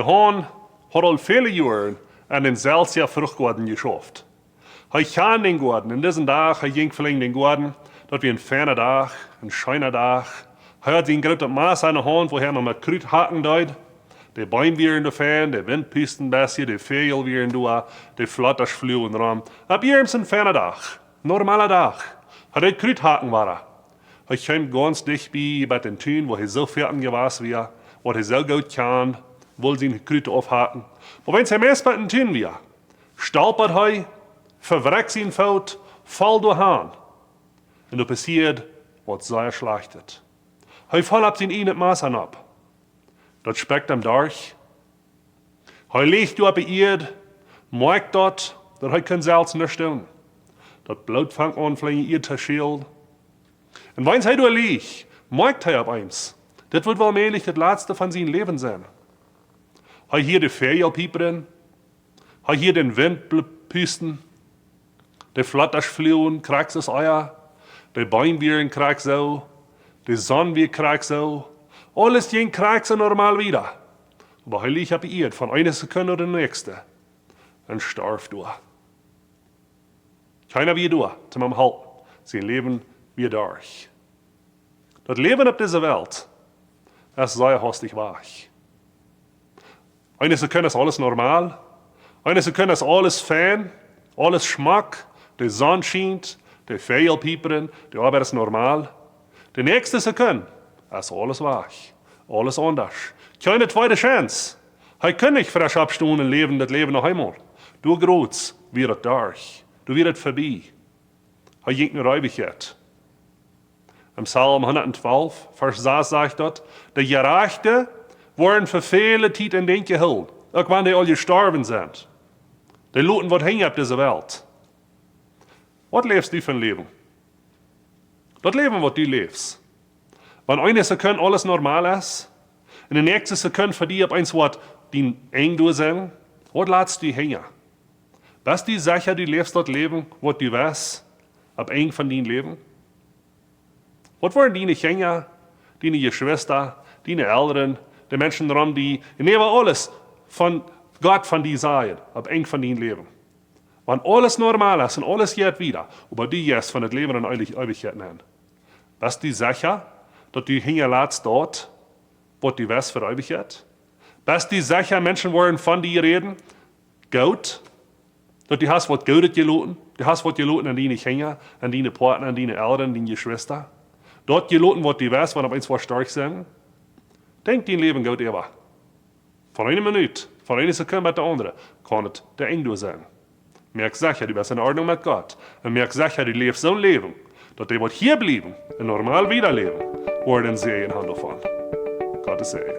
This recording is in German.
Hahn hat al viele Jahre an den Celsius Fruchtgarten geschafft. Hij kann den Garten, in diesem Tag, hij ging vielleicht den Garten, dat wie ein ferner Tag, ein schöner Tag. Hij hat den großen Maß an der Hand, woher man mit Krut haken deut. Die Bäume wären da fern, die Windpisten besser, die Vögel wären da, die Flatters fliegen rum. Ab hier ist ein ferner Tag, normaler Tag. Hat er Krut haken war. Hij kommt ganz dicht bei den Tünen, wo er so fertig gewesen wäre, wo er so gut kann, will sie Krut aufhaken. Aber wenn er meist bei den Tünen wäre, stolpert er, verwreckt sein Fout, fällt durch an. Und da passiert, was sehr schlechtet. Hij fällt ab sein eigenes Maß an ab. Das speckt ihm durch. Hij legt auf die Erde, merkt dort, dass er kein Salz nicht tun. Das Blut fängt an, vielleicht ihr zu schälen. Und wenn er da liegt, merkt er auf eins, das wird wohl mählich das letzte von seinem Leben sein. Er hier die Vögel piepern, er hier den Wind pusten, die Flatters fliegen, kriegt das Eier, die Bäume werden kriegt so, die Sonne wird kriegt so, alles ging kriegt so normal wieder. Aber er liegt auf die Erde, von einer Sekunde oder der nächste, und starb durch. Keiner wie du, zu meinem Halt, sie leben wie durch. Das Leben auf dieser Welt, das ist sehr hastig weich. Eine Sekunde ist alles normal, eine Sekunde ist alles fein, alles Schmack, die Sonne scheint, die Vögel piepern, die Arbeit ist normal. Die nächste Sekunde ist alles weich, alles anders. Keine zweite Chance. Er kann nicht frisch abstehen und leben, das Leben noch einmal. Du groß, wird durch, du wird vorbei. Er ging nur Ewigkeit. Im Psalm 112, Vers 6 sagt dort, die Gerechten worden für viele Zeit in den gehüllt, auch wenn die alle gestorben sind. Die Leute, was hängen auf dieser Welt. Was lebst du für ein Leben? Das Leben, was du lebst. Wenn eine Sekunde alles normal ist, in der nächsten Sekunde für dich ab eins was die eng du sein, was lässt du hängen? Bist du sicher, du lebst das Leben, was du weißt, ab eng von deinem Leben? Was waren deine Kinder, deine Geschwister, deine Eltern, die Menschen darum, die nehmen alles von Gott von dir sagen, ab eng von deinem Leben? Wenn alles normal ist und alles geht wieder, aber du jetzt von das Leben in Ewigkeit nennen, bist du sicher, dass du hingelässt dort, was du weißt für Ewigkeit? Bist du sicher, Menschen wollen von dir reden, gut, dass du hast was Gutes geloten, du hast was geloten an deine Kinder, an deine Partner, an deine Eltern, an deine Geschwister? Dort geloten, was du weißt, wenn auf eins was stark sein? Denk dein Leben gut über. Von einer Minute, von einer Sekunde mit der anderen, kann es der eng sein. Merk sicher, du bist in Ordnung mit Gott. Und merk sicher, du lebst so ein Leben, dass die, was hier bleiben, ein normal Wiederleben, werden sehen davon. Gottes Segen.